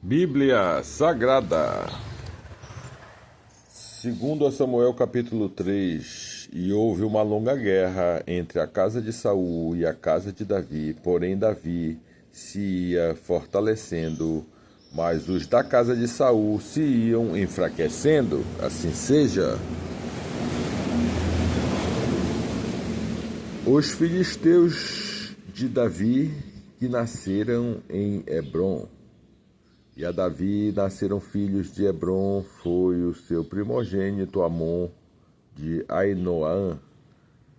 Bíblia Sagrada, segundo a Samuel capítulo 3, e houve uma longa guerra entre a casa de Saul e a casa de Davi, porém Davi se ia fortalecendo, mas os da casa de Saul se iam enfraquecendo, assim seja. Os filisteus de Davi que nasceram em Hebrom. E a Davi nasceram filhos de Hebrom, foi o seu primogênito Amon, de Ainoã,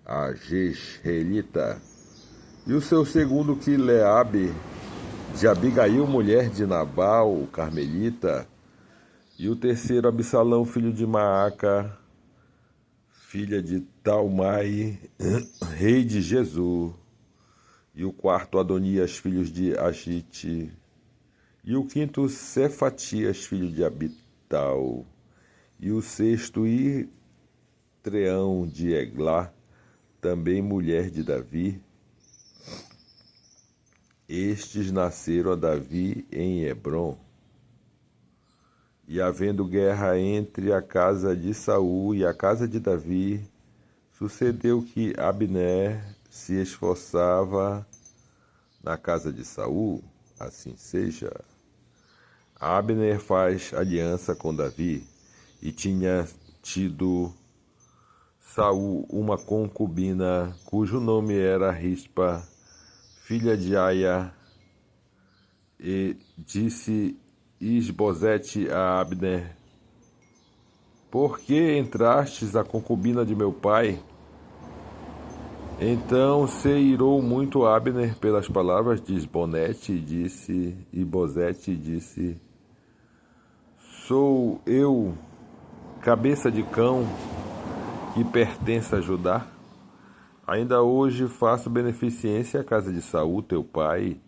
a Jezreelita, e o seu segundo Quileabe, de Abigail, mulher de Nabal, o Carmelita, e o terceiro Absalão, filho de Maaca, filha de Talmai, rei de Jesus, e o quarto Adonias, filho de Agite, e o quinto Cefatias, filho de Abital, e o sexto Itreão de Eglá, também mulher de Davi. Estes nasceram a Davi em Hebrom. E havendo guerra entre a casa de Saul e a casa de Davi, sucedeu que Abner se esforçava na casa de Saul, assim seja. Abner faz aliança com Davi, e tinha tido Saul uma concubina, cujo nome era Rispa, filha de Aia, e disse Isbosete a Abner: por que entrastes a concubina de meu pai? Então se irou muito Abner pelas palavras de Isbosete, e disse: sou eu, cabeça de cão, que pertence a Judá? Ainda hoje faço beneficência à casa de Saul, teu pai,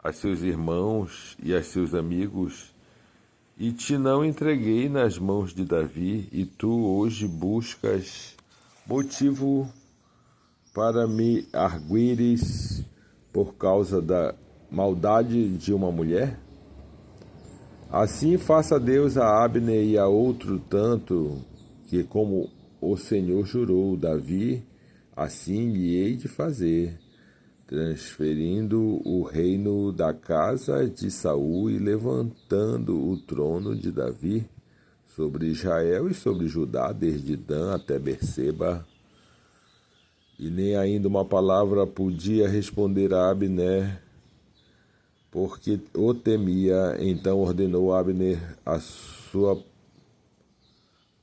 a seus irmãos e a seus amigos, e te não entreguei nas mãos de Davi, e tu hoje buscas motivo para me arguires por causa da maldade de uma mulher? Assim faça Deus a Abner e a outro tanto, que como o Senhor jurou Davi, assim lhe hei de fazer, transferindo o reino da casa de Saul e levantando o trono de Davi sobre Israel e sobre Judá, desde Dan até Berseba. E nem ainda uma palavra podia responder a Abner, porque o temia. Então ordenou Abner a sua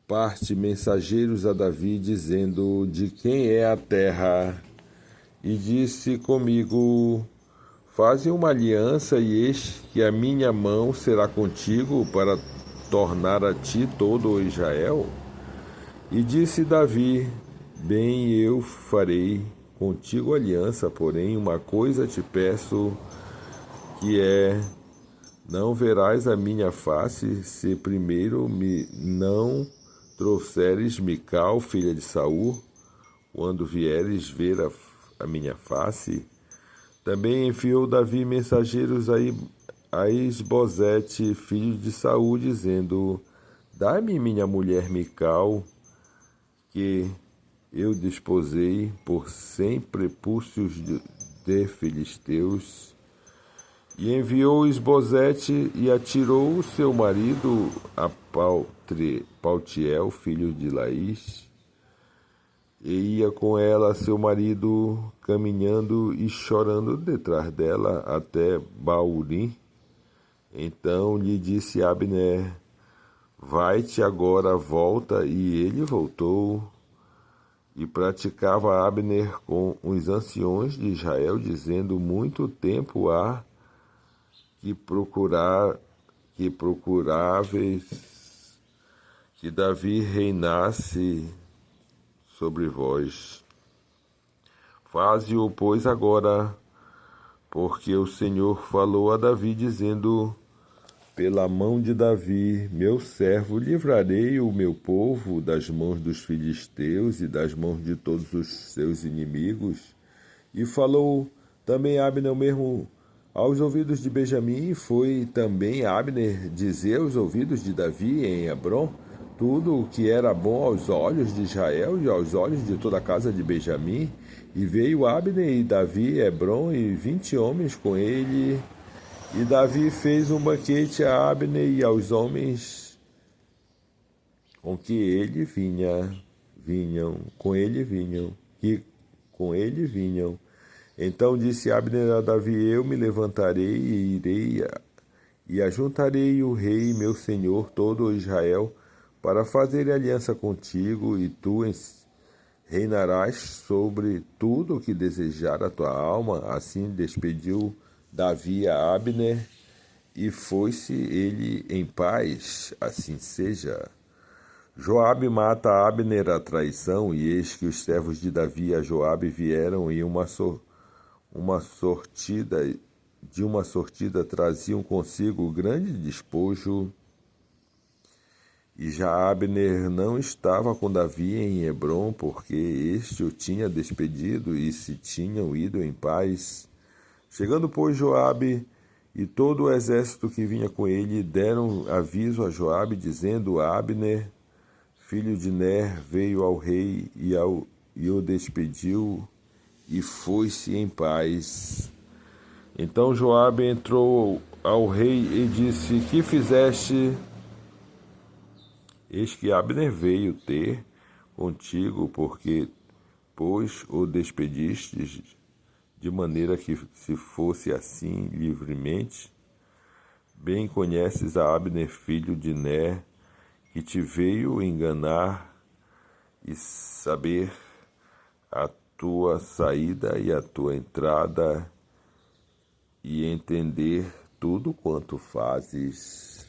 parte mensageiros a Davi, dizendo: de quem é a terra? E disse comigo: faze uma aliança, e eis que a minha mão será contigo para tornar a ti todo o Israel. E disse Davi: bem, eu farei contigo aliança, porém uma coisa te peço, que é: não verás a minha face, se primeiro me não trouxeres Mical, filha de Saul, quando vieres ver a minha face. Também enviou Davi mensageiros a Isbosete, filho de Saul, dizendo: dá-me minha mulher Mical, que eu desposei por 100 prepúcios de filisteus. E enviou Isbosete e atirou o seu marido a Paltiel, filho de Laís, e ia com ela seu marido caminhando e chorando detrás dela até Baurim. Então lhe disse Abner: vai-te agora, volta. E ele voltou. E praticava Abner com os anciões de Israel, dizendo: muito tempo há que procuráveis que Davi reinasse sobre vós. Faze-o, pois, agora, porque o Senhor falou a Davi, dizendo: pela mão de Davi, meu servo, livrarei o meu povo das mãos dos filisteus e das mãos de todos os seus inimigos. E falou também Abner, mesmo Aos ouvidos de Benjamim foi também Abner dizer aos ouvidos de Davi em Hebrom tudo o que era bom aos olhos de Israel e aos olhos de toda a casa de Benjamim. E veio Abner e Davi a Hebrom e 20 homens com ele. E Davi fez um banquete a Abner e aos homens com que ele vinham. Então disse Abner a Davi: Eu me levantarei e irei e ajuntarei o rei meu senhor todo o Israel para fazer aliança contigo, e tu reinarás sobre tudo o que desejar a tua alma. Assim despediu Davi a Abner, e foi-se ele em paz. Assim seja. Joabe mata Abner à traição, e eis que os servos de Davi a Joabe vieram e de uma sortida traziam consigo grande despojo. E já Abner não estava com Davi em Hebrom, porque este o tinha despedido e se tinham ido em paz. Chegando, pois, Joabe e todo o exército que vinha com ele deram aviso a Joabe, dizendo: Abner, filho de Ner, veio ao rei e o despediu e foi-se em paz. Então Joabe entrou ao rei e disse: Que fizeste? Eis que Abner veio ter contigo, porque, pois, o despedistes, de maneira que se fosse assim livremente. Bem conheces a Abner, filho de Ner, que te veio enganar e saber a tua saída e a tua entrada, e entender tudo quanto fazes.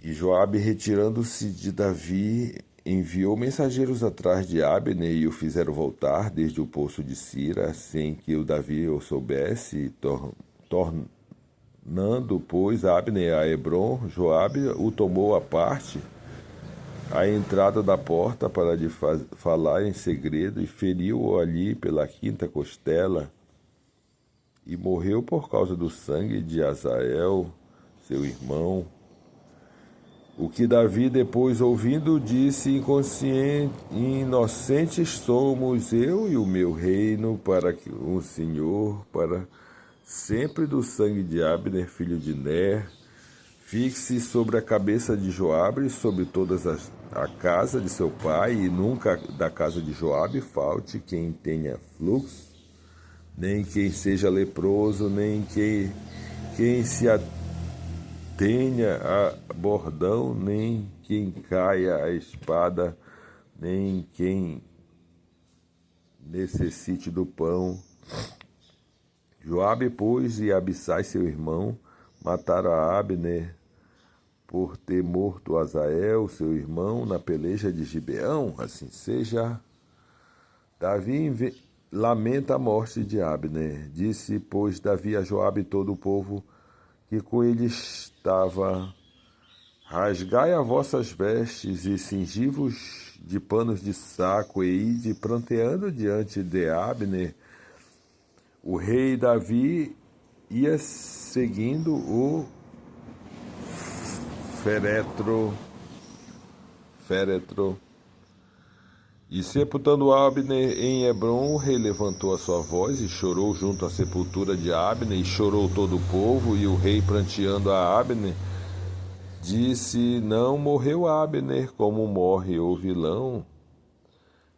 E Joabe, retirando-se de Davi, enviou mensageiros atrás de Abner e o fizeram voltar desde o poço de Sira, sem que o Davi o soubesse. Tornando, pois, Abner a Hebrom, Joabe o tomou à parte, à entrada da porta, para lhe falar em segredo, e feriu-o ali pela quinta costela, e morreu por causa do sangue de Azael, seu irmão. O que Davi, depois ouvindo, disse: Inocentes somos eu e o meu reino para que o Senhor, para sempre, do sangue de Abner, filho de Ner, fixe sobre a cabeça de Joabe e sobre todas a casa de seu pai, e nunca da casa de Joabe falte quem tenha fluxo, nem quem seja leproso, nem quem se tenha a bordão, nem quem caia a espada, nem quem necessite do pão. Joabe, pois, e Abissai, seu irmão, mataram a Abner por ter morto Azael, seu irmão, na peleja de Gibeão. Assim seja. Davi lamenta a morte de Abner. Disse, pois, Davi a Joabe e todo o povo que com ele estava: Rasgai as vossas vestes e cingi-vos de panos de saco, e ide pranteando diante de Abner. O rei Davi ia seguindo o féretro, e sepultando Abner em Hebrom, o rei levantou a sua voz e chorou junto à sepultura de Abner, e chorou todo o povo. E o rei, pranteando a Abner, disse: Não morreu Abner como morre o vilão.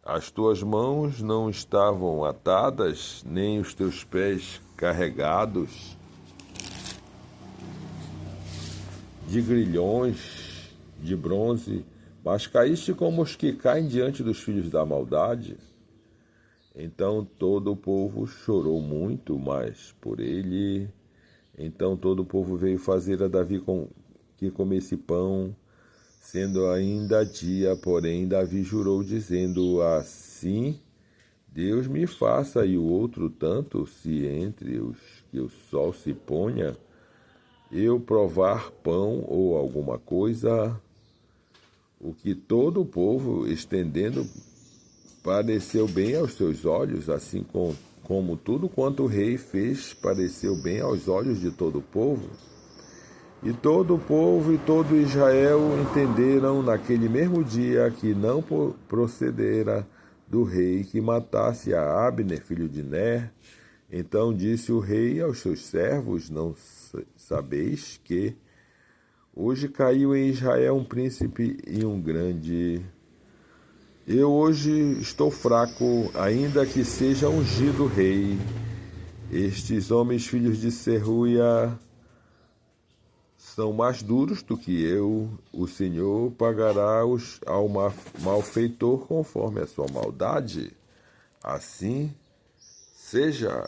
As tuas mãos não estavam atadas, nem os teus pés carregados de grilhões de bronze, mas caíste como os que caem diante dos filhos da maldade. Então todo o povo chorou muito, mas por ele. Então todo o povo veio fazer a Davi que comesse pão, sendo ainda dia. Porém Davi jurou, dizendo: Assim Deus me faça, e o outro tanto, se entre os que o sol se ponha, eu provar pão ou alguma coisa. O que todo o povo, estendendo, pareceu bem aos seus olhos, assim como tudo quanto o rei fez pareceu bem aos olhos de todo o povo. E todo o povo e todo Israel entenderam naquele mesmo dia que não procedera do rei que matasse a Abner, filho de Ner. Então disse o rei aos seus servos: Não sabeis que hoje caiu em Israel um príncipe e um grande. Eu hoje estou fraco, ainda que seja ungido rei. Estes homens, filhos de Seruia, são mais duros do que eu. O Senhor pagará ao malfeitor conforme a sua maldade. Assim seja.